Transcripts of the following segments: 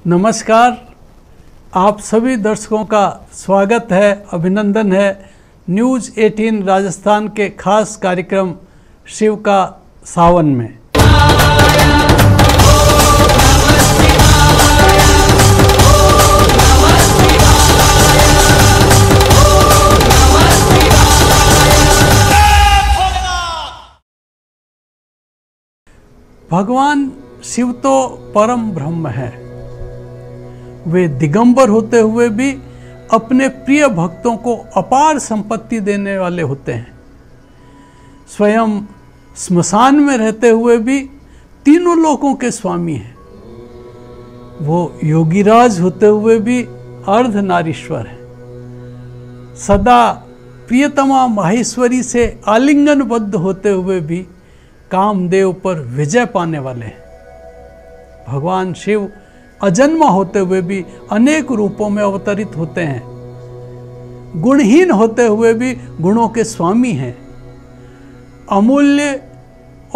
नमस्कार, आप सभी दर्शकों का स्वागत है, अभिनंदन है। न्यूज़ 18 राजस्थान के खास कार्यक्रम शिव का सावन में। भगवान शिव तो परम ब्रह्म है। वे दिगंबर होते हुए भी अपने प्रिय भक्तों को अपार संपत्ति देने वाले होते हैं। स्वयं स्मशान में रहते हुए भी तीनों लोकों के स्वामी हैं। वो योगीराज होते हुए भी अर्धनारीश्वर हैं। सदा प्रियतमा माहेश्वरी से आलिंगनबद्ध होते हुए भी कामदेव पर विजय पाने वाले हैं। भगवान शिव अजन्मा होते हुए भी अनेक रूपों में अवतरित होते हैं। गुणहीन होते हुए भी गुणों के स्वामी हैं। अमूल्य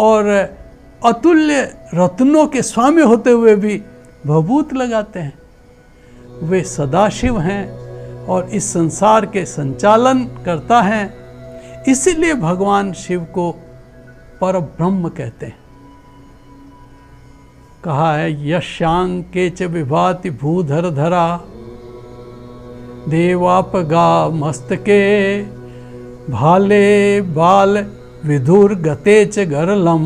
और अतुल्य रत्नों के स्वामी होते हुए भी भभूत लगाते हैं। वे सदाशिव हैं और इस संसार के संचालन करता हैं। इसीलिए भगवान शिव को परब्रह्म कहते हैं। कहा है, यशांग के च विभाति भूधर धरा देवापगा मस्तके भाले बाल विधुर गते च गरलम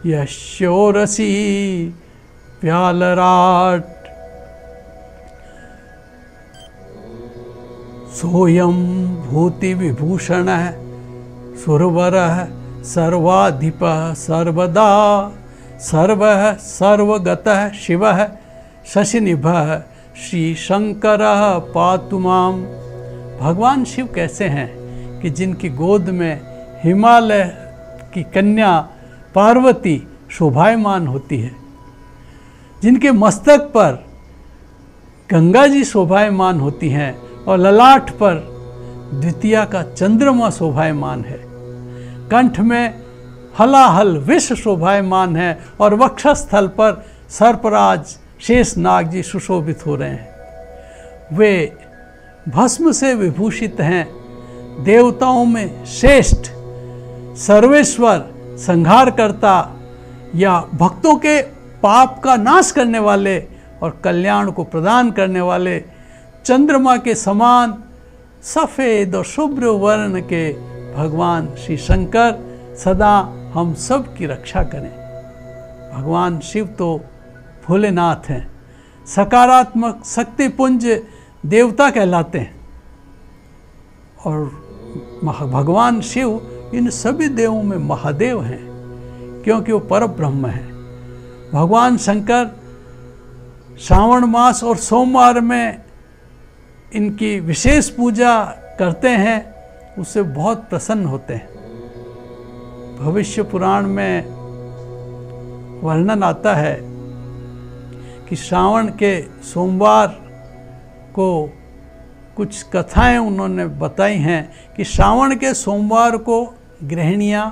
यशोरसी प्यालराट सोयम भूति विभूषण सुरवर सर्वाधिप सर्वदा सर्व सर्वगत शिव शशिनिभ श्री शंकर पातु माम। भगवान शिव कैसे हैं कि जिनकी गोद में हिमालय की कन्या पार्वती शोभायमान होती है, जिनके मस्तक पर गंगा जी शोभायमान होती हैं और ललाट पर द्वितीया का चंद्रमा शोभायमान है, कंठ में हलाहल विष शोभायमान है और वक्षस्थल पर सर्पराज शेषनाग जी सुशोभित हो रहे हैं। वे भस्म से विभूषित हैं। देवताओं में श्रेष्ठ, सर्वेश्वर, संहार करता या भक्तों के पाप का नाश करने वाले और कल्याण को प्रदान करने वाले चंद्रमा के समान सफ़ेद और शुभ्र वर्ण के भगवान श्री शंकर सदा हम सब की रक्षा करें। भगवान शिव तो भोलेनाथ हैं, सकारात्मक शक्तिपुंज देवता कहलाते हैं। और भगवान शिव इन सभी देवों में महादेव हैं, क्योंकि वो परब्रह्म हैं। भगवान शंकर श्रावण मास और सोमवार में इनकी विशेष पूजा करते हैं, उससे बहुत प्रसन्न होते हैं। भविष्य पुराण में वर्णन आता है कि श्रावण के सोमवार को कुछ कथाएं उन्होंने बताई हैं कि श्रावण के सोमवार को गृहिणियाँ,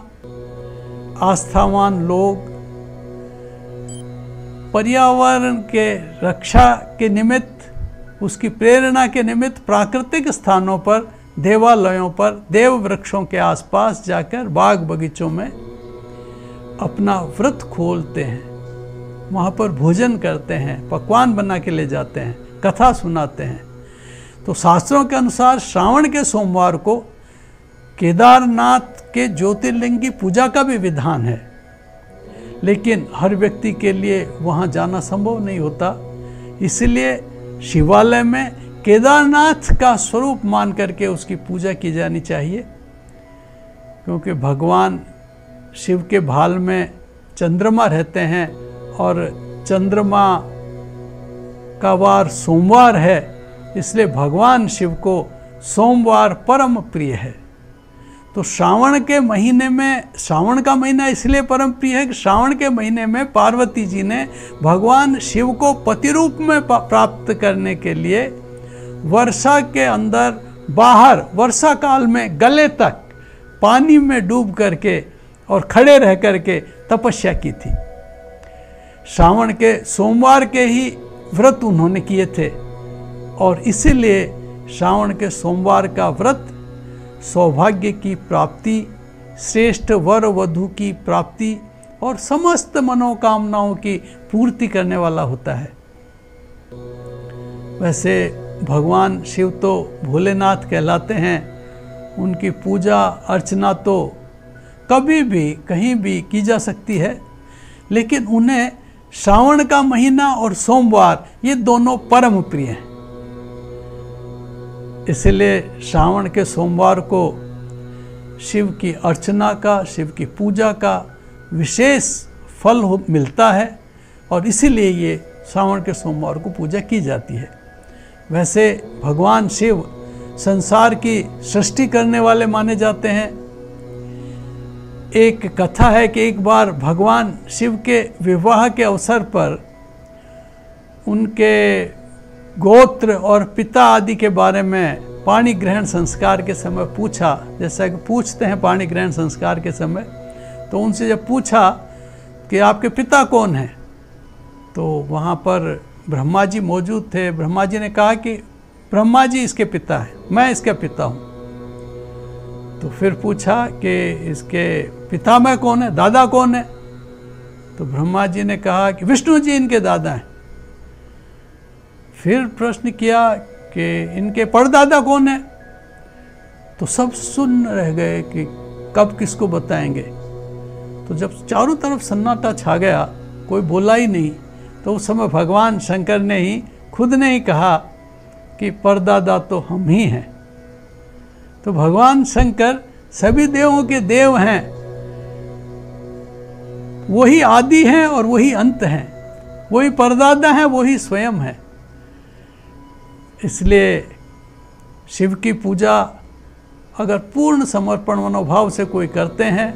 आस्थावान लोग पर्यावरण के रक्षा के निमित्त, उसकी प्रेरणा के निमित्त प्राकृतिक स्थानों पर, देवालयों पर, देव वृक्षों के आसपास जाकर बाग बगीचों में अपना व्रत खोलते हैं। वहाँ पर भोजन करते हैं, पकवान बना के ले जाते हैं, कथा सुनाते हैं। तो शास्त्रों के अनुसार श्रावण के सोमवार को केदारनाथ के ज्योतिर्लिंग की पूजा का भी विधान है, लेकिन हर व्यक्ति के लिए वहाँ जाना संभव नहीं होता। इसलिए शिवालय में केदारनाथ का स्वरूप मान करके उसकी पूजा की जानी चाहिए, क्योंकि भगवान शिव के भाल में चंद्रमा रहते हैं और चंद्रमा का वार सोमवार है, इसलिए भगवान शिव को सोमवार परम प्रिय है। तो श्रावण के महीने में, श्रावण का महीना इसलिए परम प्रिय है कि श्रावण के महीने में पार्वती जी ने भगवान शिव को पति रूप में प्राप्त करने के लिए वर्षा के अंदर बाहर वर्षा काल में गले तक पानी में डूब करके और खड़े रह करके तपस्या की थी। श्रावण के सोमवार के ही व्रत उन्होंने किए थे। और इसीलिए श्रावण के सोमवार का व्रत सौभाग्य की प्राप्ति, श्रेष्ठ वर वधू की प्राप्ति और समस्त मनोकामनाओं की पूर्ति करने वाला होता है। वैसे भगवान शिव तो भोलेनाथ कहलाते हैं, उनकी पूजा अर्चना तो कभी भी कहीं भी की जा सकती है, लेकिन उन्हें श्रावण का महीना और सोमवार ये दोनों परम प्रिय हैं। इसलिए श्रावण के सोमवार को शिव की अर्चना का, शिव की पूजा का विशेष फल मिलता है और इसीलिए ये श्रावण के सोमवार को पूजा की जाती है। वैसे भगवान शिव संसार की सृष्टि करने वाले माने जाते हैं। एक कथा है कि एक बार भगवान शिव के विवाह के अवसर पर उनके गोत्र और पिता आदि के बारे में पाणी ग्रहण संस्कार के समय पूछा, जैसा कि पूछते हैं पाणी ग्रहण संस्कार के समय। तो उनसे जब पूछा कि आपके पिता कौन हैं, तो वहाँ पर ब्रह्मा जी मौजूद थे। ब्रह्मा जी ने कहा कि ब्रह्मा जी इसके पिता हैं, मैं इसका पिता हूँ। तो फिर पूछा कि इसके पिता में कौन है, दादा कौन है? तो ब्रह्मा जी ने कहा कि विष्णु जी इनके दादा हैं। फिर प्रश्न किया कि इनके परदादा कौन है? तो सब सुन रह गए कि कब किसको बताएंगे। तो जब चारों तरफ सन्नाटा छा गया, कोई बोला ही नहीं, तो उस समय भगवान शंकर ने ही खुद ने ही कहा कि परदादा तो हम ही हैं। तो भगवान शंकर सभी देवों के देव हैं, वही आदि हैं और वही अंत हैं, वही परदादा हैं, वही स्वयं है। इसलिए शिव की पूजा अगर पूर्ण समर्पण मनोभाव से कोई करते हैं,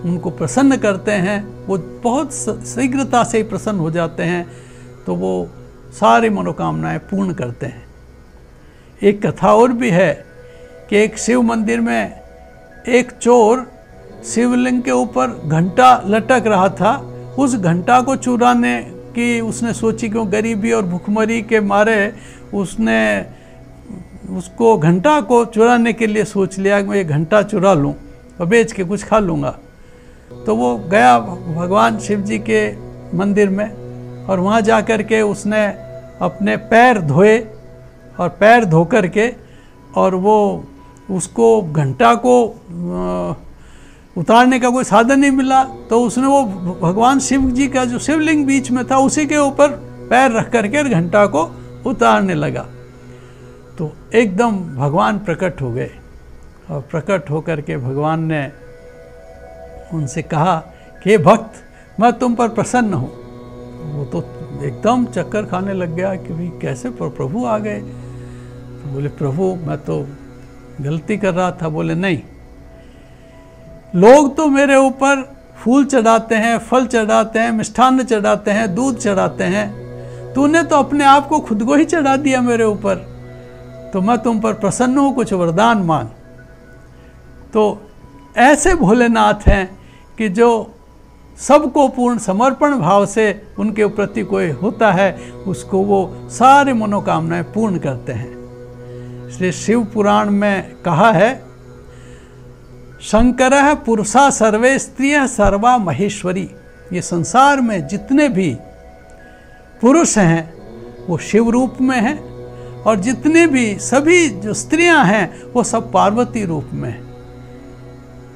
उनको प्रसन्न करते हैं, वो बहुत शीघ्रता से ही प्रसन्न हो जाते हैं, तो वो सारी मनोकामनाएं पूर्ण करते हैं। एक कथा और भी है कि एक शिव मंदिर में एक चोर शिवलिंग के ऊपर घंटा लटक रहा था। उस घंटा को चुराने की उसने सोची, क्यों गरीबी और भूखमरी के मारे उसने उसको घंटा को चुराने के लिए सोच लिया कि मैं ये घंटा चुरा लूँ और बेच के कुछ खा लूँगा। तो वो गया भगवान शिव जी के मंदिर में और वहाँ जा कर के उसने अपने पैर धोए और पैर धो कर के और वो उसको घंटा को उतारने का कोई साधन नहीं मिला, तो उसने वो भगवान शिव जी का जो शिवलिंग बीच में था उसी के ऊपर पैर रख करके घंटा को उतारने लगा। तो एकदम भगवान प्रकट हो गए और प्रकट होकर के भगवान ने उनसे कहा कि हे भक्त, मैं तुम पर प्रसन्न हूँ। वो तो एकदम चक्कर खाने लग गया कि भाई कैसे प्रभु आ गए। तो बोले प्रभु मैं तो गलती कर रहा था। बोले नहीं, लोग तो मेरे ऊपर फूल चढ़ाते हैं, फल चढ़ाते हैं, मिष्ठान्न चढ़ाते हैं, दूध चढ़ाते हैं, तूने तो अपने आप को खुद को ही चढ़ा दिया मेरे ऊपर, तो मैं तुम पर प्रसन्न हूँ, कुछ वरदान मांग। तो ऐसे भोलेनाथ हैं कि जो सबको पूर्ण समर्पण भाव से उनके प्रति कोई होता है उसको वो सारे मनोकामनाएं पूर्ण करते हैं। इसलिए शिव पुराण में कहा है, शंकरः पुरुषा सर्वे स्त्रियः सर्वा महेश्वरी। ये संसार में जितने भी पुरुष हैं वो शिव रूप में हैं और जितने भी सभी जो स्त्रियां हैं वो सब पार्वती रूप में हैं।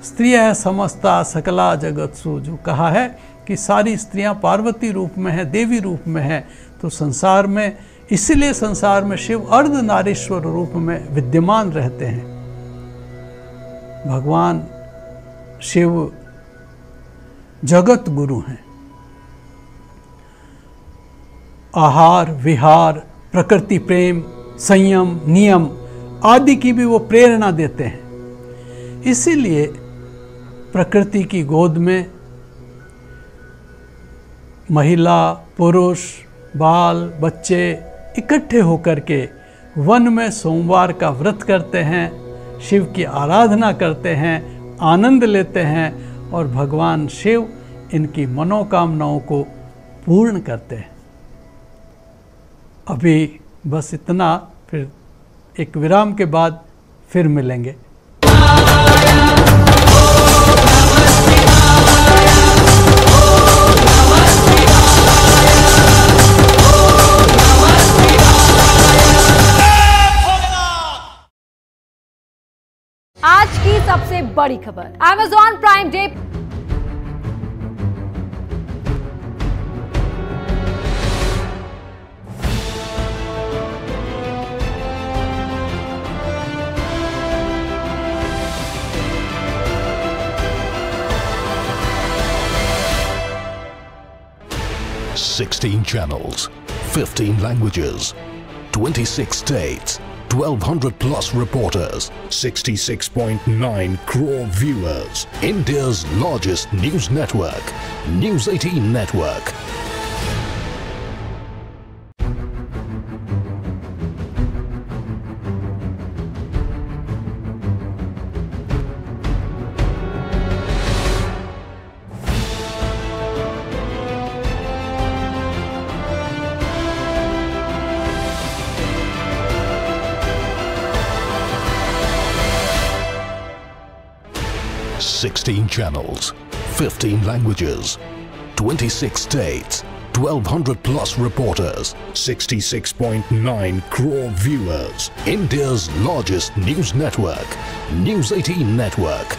स्त्रियः समस्ता सकला जगत्सु, जो कहा है कि सारी स्त्रियां पार्वती रूप में हैं, देवी रूप में हैं। तो संसार में, इसलिए संसार में शिव अर्धनारीश्वर रूप में विद्यमान रहते हैं। भगवान शिव जगत गुरु हैं। आहार विहार, प्रकृति प्रेम, संयम, नियम आदि की भी वो प्रेरणा देते हैं। इसीलिए प्रकृति की गोद में महिला, पुरुष, बाल, बच्चे इकट्ठे होकर के वन में सोमवार का व्रत करते हैं, शिव की आराधना करते हैं, आनंद लेते हैं और भगवान शिव इनकी मनोकामनाओं को पूर्ण करते हैं। अभी बस इतना, फिर एक विराम के बाद फिर मिलेंगे। आज की सबसे बड़ी खबर, Amazon prime day $16 channels, 15 languages, 26 states, 1,200 plus reporters, 66.9 crore viewers. India's largest news network, News 18 Network. $16 channels, 15 languages, 26 states, 1,200 plus reporters, 66.9 crore viewers. India's largest news network, News 18 Network.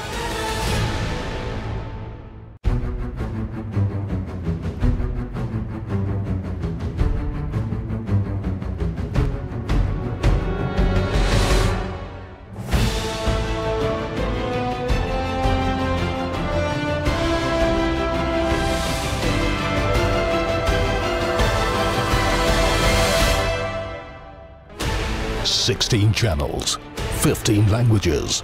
$16 channels, 15 languages,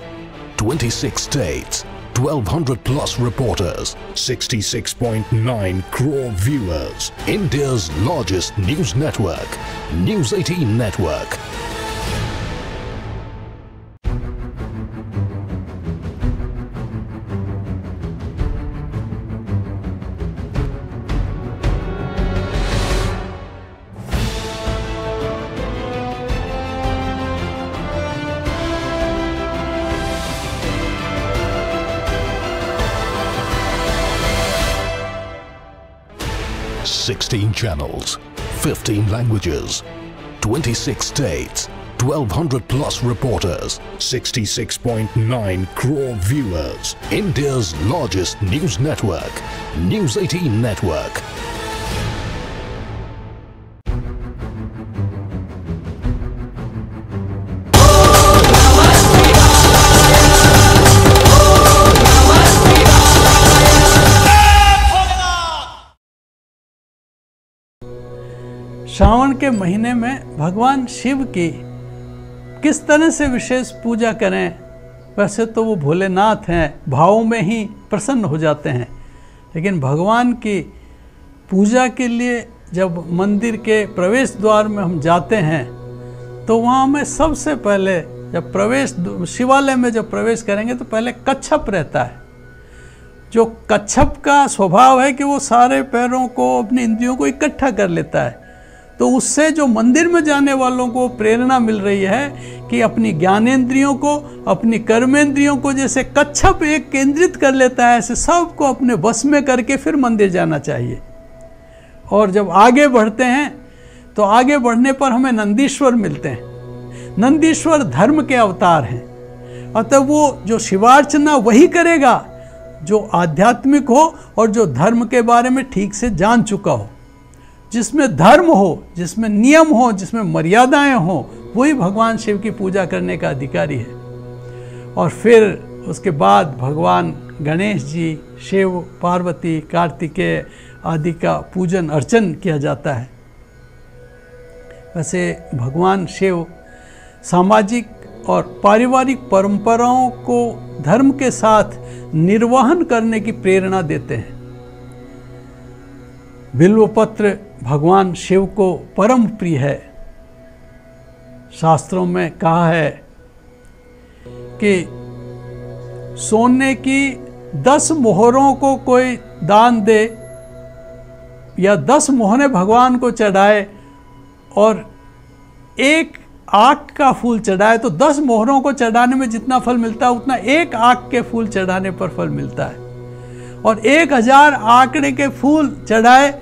26 states, 1,200 plus reporters, 66.9 crore viewers. India's largest news network, News 18 Network. $16 channels, 15 languages, 26 states, 1,200 plus reporters, 66.9 crore viewers. India's largest news network, News 18 Network. Shravan के महीने में भगवान शिव की किस तरह से विशेष पूजा करें। वैसे तो वो भोलेनाथ हैं, भावों में ही प्रसन्न हो जाते हैं, लेकिन भगवान की पूजा के लिए जब मंदिर के प्रवेश द्वार में हम जाते हैं तो वहाँ हमें सबसे पहले जब शिवालय में जब प्रवेश करेंगे तो पहले कच्छप रहता है। जो कच्छप का स्वभाव है कि वो सारे पैरों को, अपनी इंद्रियों को इकट्ठा कर लेता है, तो उससे जो मंदिर में जाने वालों को प्रेरणा मिल रही है कि अपनी ज्ञानेंद्रियों को, अपनी कर्मेंद्रियों को जैसे कच्छप एक केंद्रित कर लेता है, ऐसे सबको अपने वश में करके फिर मंदिर जाना चाहिए। और जब आगे बढ़ते हैं तो आगे बढ़ने पर हमें नंदीश्वर मिलते हैं। नंदीश्वर धर्म के अवतार हैं, अतः वो जो शिवार्चना वही करेगा जो आध्यात्मिक हो और जो धर्म के बारे में ठीक से जान चुका हो। जिसमें धर्म हो, जिसमें नियम हो, जिसमें मर्यादाएं हो, वही भगवान शिव की पूजा करने का अधिकारी है। और फिर उसके बाद भगवान गणेश जी, शिव, पार्वती, कार्तिकेय आदि का पूजन अर्चन किया जाता है। वैसे भगवान शिव सामाजिक और पारिवारिक परंपराओं को धर्म के साथ निर्वहन करने की प्रेरणा देते हैं। बिल्वपत्र भगवान शिव को परम प्रिय है। शास्त्रों में कहा है कि सोने की 10 मोहरों को कोई दान दे या 10 मोहरें भगवान को चढ़ाए और एक आक का फूल चढ़ाए तो 10 मोहरों को चढ़ाने में जितना फल मिलता है उतना एक आक के फूल चढ़ाने पर फल मिलता है, और 1000 आंकड़े के फूल चढ़ाए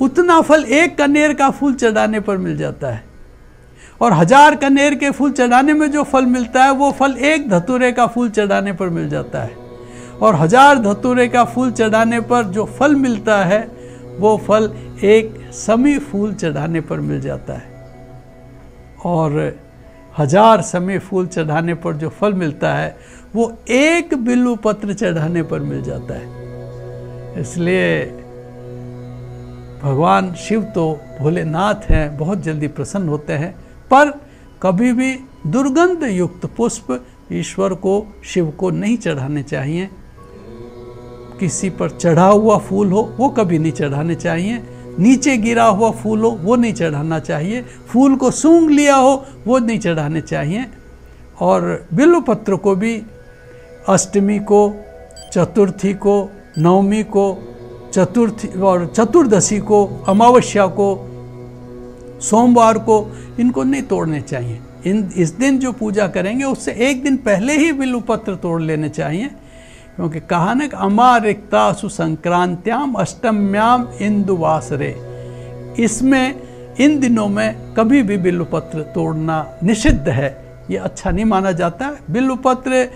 उतना फल एक कनेर का फूल चढ़ाने पर मिल जाता है, और 1000 कनेर के फूल चढ़ाने में जो फल मिलता है वो फल एक धतूरे का फूल चढ़ाने पर मिल जाता है, और 1000 धतूरे का फूल चढ़ाने पर जो फल मिलता है वो फल एक समी फूल चढ़ाने पर मिल जाता है, और 1000 समी फूल चढ़ाने पर जो फल मिलता है वो एक बिल्व पत्र चढ़ाने पर मिल जाता है। इसलिए भगवान शिव तो भोलेनाथ हैं, बहुत जल्दी प्रसन्न होते हैं, पर कभी भी दुर्गंध युक्त पुष्प ईश्वर को, शिव को नहीं चढ़ाने चाहिए। किसी पर चढ़ा हुआ फूल हो वो कभी नहीं चढ़ाने चाहिए, नीचे गिरा हुआ फूल हो वो नहीं चढ़ाना चाहिए, फूल को सूंघ लिया हो वो नहीं चढ़ाने चाहिए, और बिल्व पत्र को भी अष्टमी को, चतुर्थी को, नवमी को, चतुर्थी और चतुर्दशी को, अमावस्या को, सोमवार को इनको नहीं तोड़ने चाहिए। इस दिन जो पूजा करेंगे उससे एक दिन पहले ही बिल्व पत्र तोड़ लेने चाहिए, क्योंकि कहा न अमारिक्ता सुसंक्रांत्याम अष्टम्याम इंदुवासरे, इसमें इन दिनों में कभी भी बिल्व पत्र तोड़ना निषिद्ध है, ये अच्छा नहीं माना जाता है। बिल्व पत्र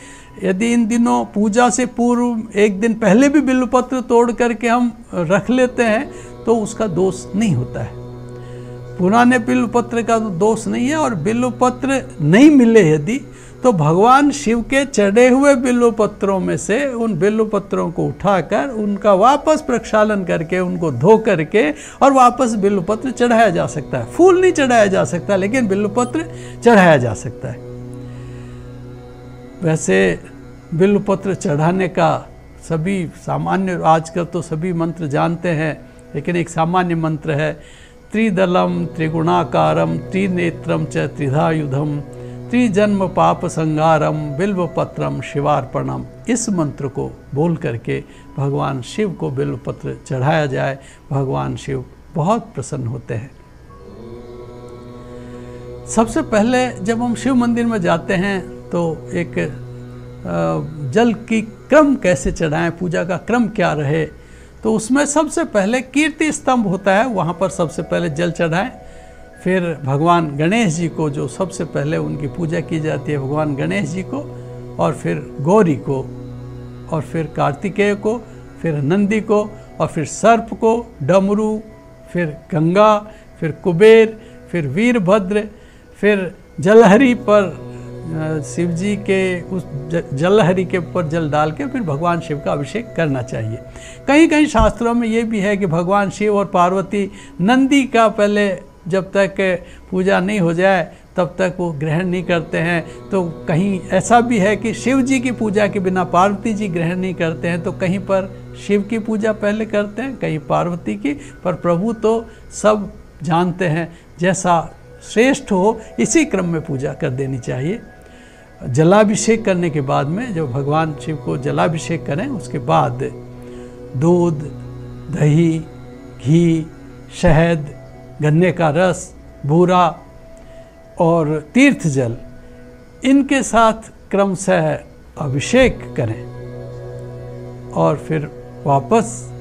यदि इन दिनों पूजा से पूर्व एक दिन पहले भी बिल्व पत्र तोड़ करके हम रख लेते हैं तो उसका दोष नहीं होता है, पुराने बिल्व पत्र का तो दोष नहीं है। और बिल्व पत्र नहीं मिले यदि तो भगवान शिव के चढ़े हुए बिल्व पत्रों में से उन बिल्व पत्रों को उठाकर उनका वापस प्रक्षालन करके उनको धो करके और वापस बिल्व पत्र चढ़ाया जा सकता है। फूल नहीं चढ़ाया जा सकता लेकिन बिल्व पत्र चढ़ाया जा सकता है। वैसे बिल्व पत्र चढ़ाने का सभी सामान्य, आजकल तो सभी मंत्र जानते हैं, लेकिन एक सामान्य मंत्र है, त्रिदलम त्रिगुणाकारम त्रिनेत्रम च त्रिधायुधम त्रिजन्म पाप संगारम बिल्व पत्रम शिवार्पणम। इस मंत्र को बोल करके भगवान शिव को बिल्व पत्र चढ़ाया जाए, भगवान शिव बहुत प्रसन्न होते हैं। सबसे पहले जब हम शिव मंदिर में जाते हैं तो एक जल की क्रम कैसे चढ़ाएं, पूजा का क्रम क्या रहे, तो उसमें सबसे पहले कीर्ति स्तंभ होता है, वहाँ पर सबसे पहले जल चढ़ाएं। फिर भगवान गणेश जी को, जो सबसे पहले उनकी पूजा की जाती है, भगवान गणेश जी को, और फिर गौरी को, और फिर कार्तिकेय को, फिर नंदी को, और फिर सर्प को, डमरू, फिर गंगा, फिर कुबेर, फिर वीरभद्र, फिर जलहरी पर शिव जी के उस जलहरी के ऊपर जल डाल के फिर भगवान शिव का अभिषेक करना चाहिए। कहीं कहीं शास्त्रों में ये भी है कि भगवान शिव और पार्वती नंदी का पहले जब तक पूजा नहीं हो जाए तब तक वो ग्रहण नहीं करते हैं। तो कहीं ऐसा भी है कि शिव जी की पूजा के बिना पार्वती जी ग्रहण नहीं करते हैं, तो कहीं पर शिव की पूजा पहले करते हैं, कहीं पार्वती की, पर प्रभु तो सब जानते हैं, जैसा श्रेष्ठ हो इसी क्रम में पूजा कर देनी चाहिए। जलाभिषेक करने के बाद में जब भगवान शिव को जलाभिषेक करें उसके बाद दूध, दही, घी, शहद, गन्ने का रस, बूरा और तीर्थ जल, इनके साथ क्रमशः अभिषेक करें और फिर वापस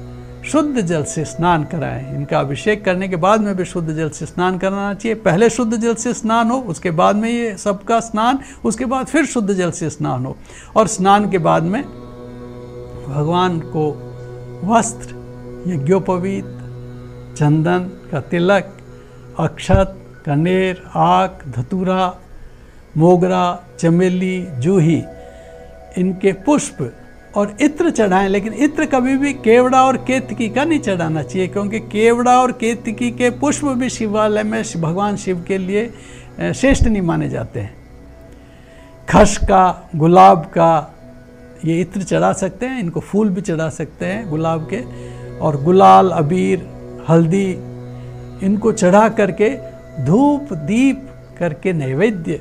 शुद्ध जल से स्नान कराएं। इनका अभिषेक करने के बाद में भी शुद्ध जल से स्नान कराना चाहिए। पहले शुद्ध जल से स्नान हो, उसके बाद में ये सबका स्नान, उसके बाद फिर शुद्ध जल से स्नान हो। और स्नान के बाद में भगवान को वस्त्र, यज्ञोपवीत, चंदन का तिलक, अक्षत, कनेर, आक, धतूरा, मोगरा, चमेली, जूही, इनके पुष्प और इत्र चढ़ाएं। लेकिन इत्र कभी भी केवड़ा और केतकी का नहीं चढ़ाना चाहिए, क्योंकि केवड़ा और केतकी के पुष्प भी शिवालय में भगवान शिव के लिए श्रेष्ठ नहीं माने जाते हैं। खस का, गुलाब का ये इत्र चढ़ा सकते हैं, इनको फूल भी चढ़ा सकते हैं गुलाब के, और गुलाल, अबीर, हल्दी, इनको चढ़ा करके धूप दीप करके नैवेद्य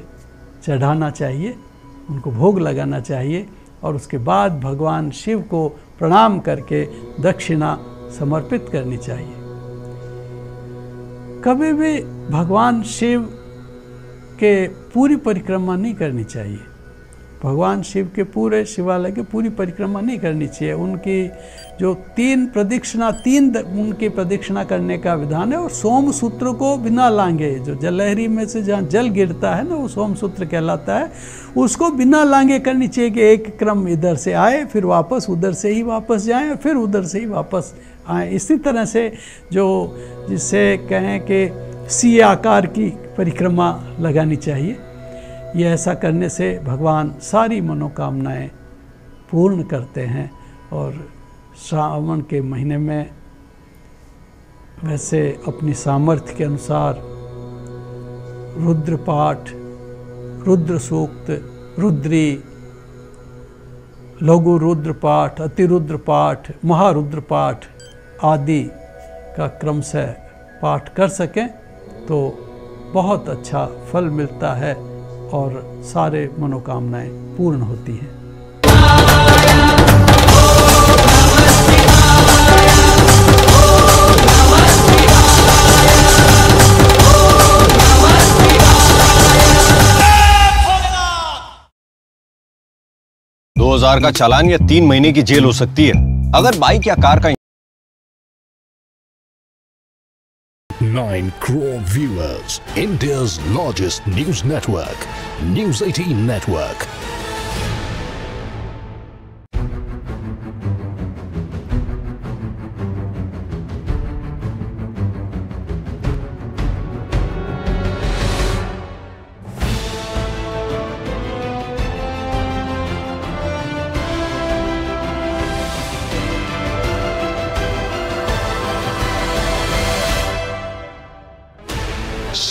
चढ़ाना चाहिए, उनको भोग लगाना चाहिए। और उसके बाद भगवान शिव को प्रणाम करके दक्षिणा समर्पित करनी चाहिए। कभी भी भगवान शिव उनके पूरी परिक्रमा नहीं करनी चाहिए। भगवान शिव के पूरे शिवालय की पूरी परिक्रमा नहीं करनी चाहिए। उनकी जो 3 प्रदक्षिणा, 3 उनकी प्रदक्षिणा करने का विधान है। और सोम सूत्र को बिना लांगे, जो जलहरी में से जहाँ जल गिरता है ना, वो सोम सूत्र कहलाता है, उसको बिना लांगे करनी चाहिए कि एक क्रम इधर से आए, फिर वापस उधर से ही वापस जाएं, और फिर उधर से ही वापस आए। इसी तरह से जो जिसे कहें कि सी आकार की परिक्रमा लगानी चाहिए। ये ऐसा करने से भगवान सारी मनोकामनाएं पूर्ण करते हैं। और श्रावण के महीने में वैसे अपनी सामर्थ्य के अनुसार रुद्र पाठ, रुद्र सूक्त, रुद्री, लघु रुद्र पाठ, अतिरुद्र पाठ, महारुद्र पाठ आदि का क्रमशः पाठ कर सकें तो बहुत अच्छा फल मिलता है और सारे मनोकामनाएं पूर्ण होती हैं। $2000 का चालान या 3 महीने की जेल हो सकती है अगर बाइक या कार का 9 crore viewers. India's largest news network. News 18 Network.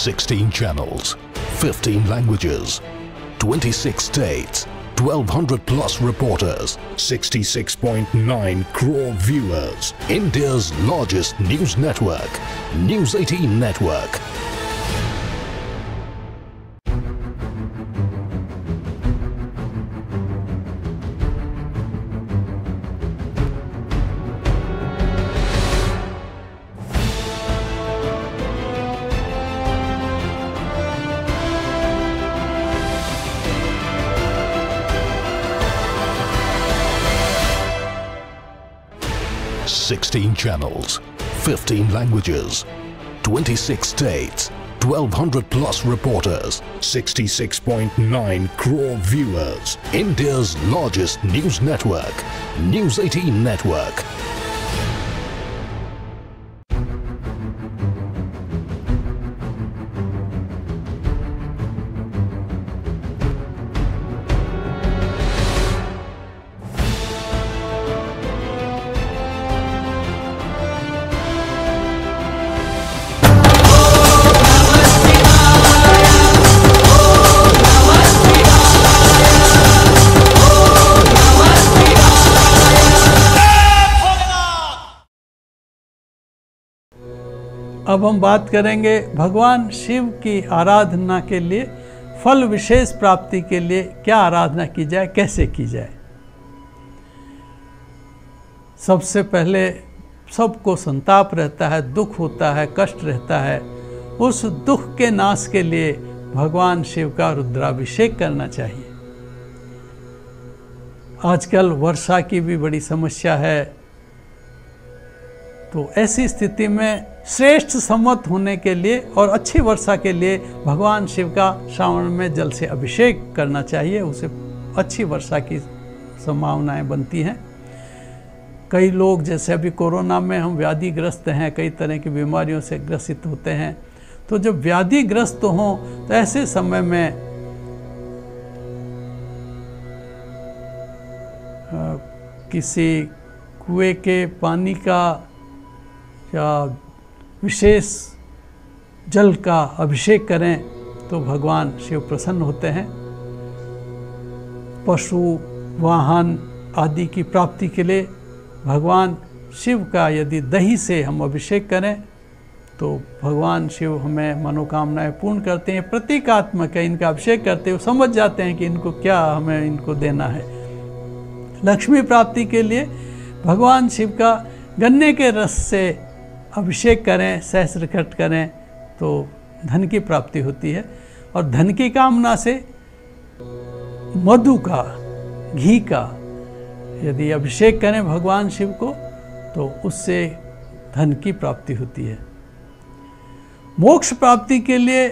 $16 channels, 15 languages, 26 states, 1200 plus reporters, 66.9 crore viewers. India's largest news network, News 18 Network. $16 channels, 15 languages, 26 states, 1200 plus reporters, 66.9 crore viewers. India's largest news network, News 18 Network. अब हम बात करेंगे भगवान शिव की आराधना के लिए, फल विशेष प्राप्ति के लिए क्या आराधना की जाए, कैसे की जाए। सबसे पहले सबको संताप रहता है, दुख होता है, कष्ट रहता है। उस दुख के नाश के लिए भगवान शिव का रुद्राभिषेक करना चाहिए। आजकल वर्षा की भी बड़ी समस्या है, तो ऐसी स्थिति में श्रेष्ठ संवत होने के लिए और अच्छी वर्षा के लिए भगवान शिव का श्रावण में जल से अभिषेक करना चाहिए। उसे अच्छी वर्षा की संभावनाएं बनती हैं। कई लोग जैसे अभी कोरोना में हम व्याधिग्रस्त हैं, कई तरह की बीमारियों से ग्रसित होते हैं, तो जब व्याधिग्रस्त हों तो ऐसे समय में किसी कुएं के पानी का या विशेष जल का अभिषेक करें तो भगवान शिव प्रसन्न होते हैं। पशु, वाहन आदि की प्राप्ति के लिए भगवान शिव का यदि दही से हम अभिषेक करें तो भगवान शिव हमें मनोकामनाएं पूर्ण करते हैं। प्रतीकात्मक है, इनका अभिषेक करते हुए समझ जाते हैं कि इनको क्या हमें इनको देना है। लक्ष्मी प्राप्ति के लिए भगवान शिव का गन्ने के रस से अभिषेक करें, सहस्त्रखट करें तो धन की प्राप्ति होती है। और धन की कामना से मधु का, घी का यदि अभिषेक करें भगवान शिव को तो उससे धन की प्राप्ति होती है। मोक्ष प्राप्ति के लिए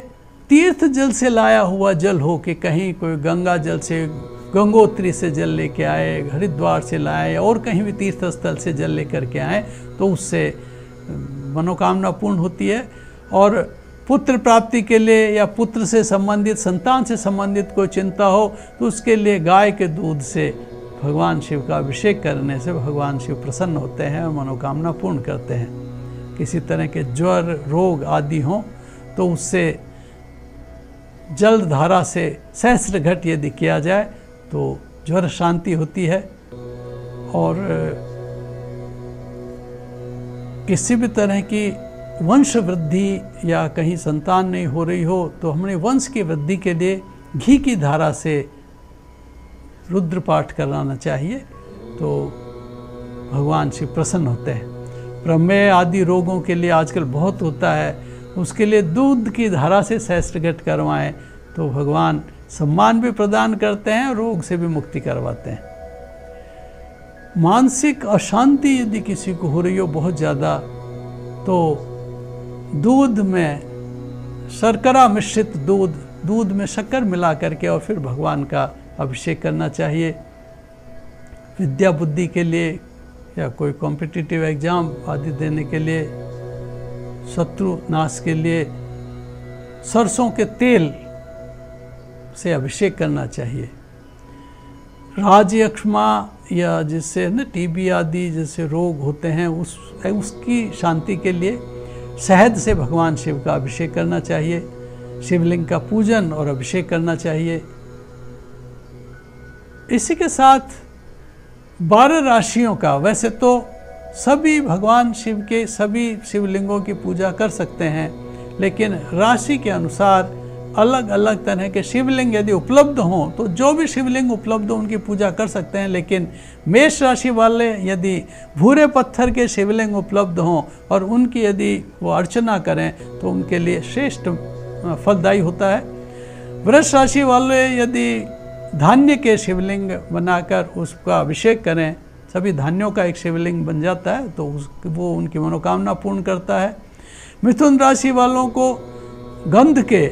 तीर्थ जल से लाया हुआ जल हो कि कहीं कोई गंगा जल से, गंगोत्री से जल लेके आए, हरिद्वार से लाए और कहीं भी तीर्थ स्थल से जल लेकर के आए तो उससे मनोकामना पूर्ण होती है। और पुत्र प्राप्ति के लिए या पुत्र से संबंधित, संतान से संबंधित कोई चिंता हो तो उसके लिए गाय के दूध से भगवान शिव का अभिषेक करने से भगवान शिव प्रसन्न होते हैं और मनोकामना पूर्ण करते हैं। किसी तरह के ज्वर, रोग आदि हों तो उससे जल धारा से सहस्त्र घट यदि किया जाए तो ज्वर शांति होती है। और किसी भी तरह की वंश वृद्धि या कहीं संतान नहीं हो रही हो तो हमने वंश की वृद्धि के लिए घी की धारा से रुद्र पाठ कराना चाहिए तो भगवान शिव प्रसन्न होते हैं। प्रमेय आदि रोगों के लिए आजकल बहुत होता है, उसके लिए दूध की धारा से सहस्त्रघट करवाएं तो भगवान सम्मान भी प्रदान करते हैं, रोग से भी मुक्ति करवाते हैं। मानसिक अशांति यदि किसी को हो रही हो बहुत ज़्यादा तो दूध में शर्करा मिश्रित दूध में शक्कर मिला करके और फिर भगवान का अभिषेक करना चाहिए। विद्या बुद्धि के लिए या कोई कॉम्पिटिटिव एग्जाम आदि देने के लिए, शत्रु नाश के लिए सरसों के तेल से अभिषेक करना चाहिए। राजयक्ष्मा या जिससे न टीबी आदि जैसे रोग होते हैं उसकी शांति के लिए शहद से भगवान शिव का अभिषेक करना चाहिए। शिवलिंग का पूजन और अभिषेक करना चाहिए। इसी के साथ 12 राशियों का, वैसे तो सभी भगवान शिव के सभी शिवलिंगों की पूजा कर सकते हैं, लेकिन राशि के अनुसार अलग अलग तरह के शिवलिंग यदि उपलब्ध हों तो जो भी शिवलिंग उपलब्ध हो उनकी पूजा कर सकते हैं। लेकिन मेष राशि वाले यदि भूरे पत्थर के शिवलिंग उपलब्ध हों और उनकी यदि वो अर्चना करें तो उनके लिए श्रेष्ठ फलदायी होता है। वृष राशि वाले यदि धान्य के शिवलिंग बनाकर उसका अभिषेक करें, सभी धान्यों का एक शिवलिंग बन जाता है तो वो उनकी मनोकामना पूर्ण करता है। मिथुन राशि वालों को गंध के,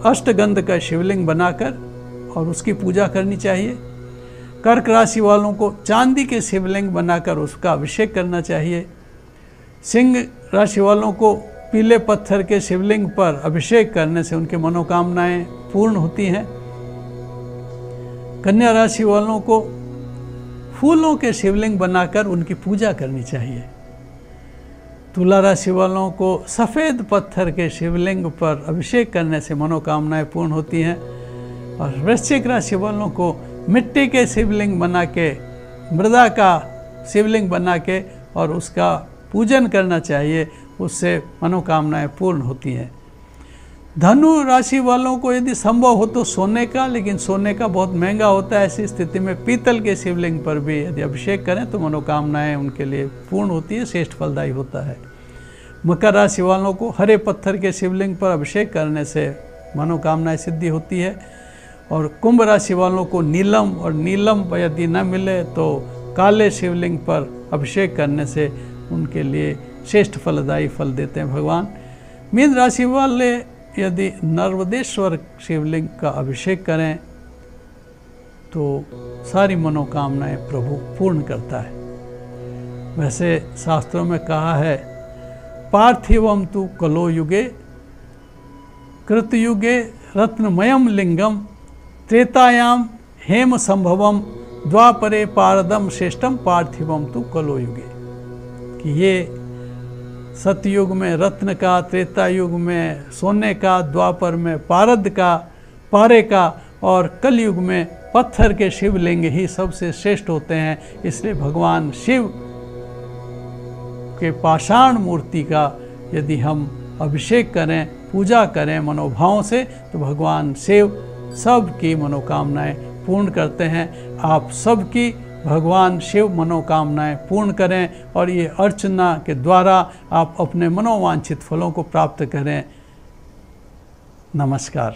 अष्टगंध का शिवलिंग बनाकर और उसकी पूजा करनी चाहिए। कर्क राशि वालों को चांदी के शिवलिंग बनाकर उसका अभिषेक करना चाहिए। सिंह राशि वालों को पीले पत्थर के शिवलिंग पर अभिषेक करने से उनकी मनोकामनाएं पूर्ण होती हैं। कन्या राशि वालों को फूलों के शिवलिंग बनाकर उनकी पूजा करनी चाहिए। तुला राशि वालों को सफ़ेद पत्थर के शिवलिंग पर अभिषेक करने से मनोकामनाएं पूर्ण होती हैं। और वृश्चिक राशि वालों को मिट्टी के शिवलिंग बना के, मृदा का शिवलिंग बना के और उसका पूजन करना चाहिए, उससे मनोकामनाएं पूर्ण होती हैं। धनु राशि वालों को यदि संभव हो तो सोने का, लेकिन सोने का बहुत महंगा होता है, ऐसी स्थिति में पीतल के शिवलिंग पर भी यदि अभिषेक करें तो मनोकामनाएं उनके लिए पूर्ण होती है, श्रेष्ठ फलदायी होता है। मकर राशि वालों को हरे पत्थर के शिवलिंग पर अभिषेक करने से मनोकामनाएं सिद्धि होती है। और कुंभ राशि वालों को नीलम, और नीलम यदि न मिले तो काले शिवलिंग पर अभिषेक करने से उनके लिए श्रेष्ठ फलदायी फल देते हैं भगवान। मीन राशि वाले यदि नर्मदेश्वर शिवलिंग का अभिषेक करें तो सारी मनोकामनाएं प्रभु पूर्ण करता है। वैसे शास्त्रों में कहा है, पार्थिवम तु कलो युगे कृतयुगे रत्नमयम लिंगम त्रेतायाम हेम संभवम द्वापरे पारदम श्रेष्ठम पार्थिवम तु कलो युगे। कि ये सतयुग में रत्न का, त्रेता युग में सोने का, द्वापर में पारद का, पारे का और कलयुग में पत्थर के शिवलिंग ही सबसे श्रेष्ठ होते हैं। इसलिए भगवान शिव के पाषाण मूर्ति का यदि हम अभिषेक करें, पूजा करें मनोभाव से तो भगवान शिव सबकी मनोकामनाएं पूर्ण करते हैं। आप सबकी भगवान शिव मनोकामनाएं पूर्ण करें और ये अर्चना के द्वारा आप अपने मनोवांछित फलों को प्राप्त करें। नमस्कार।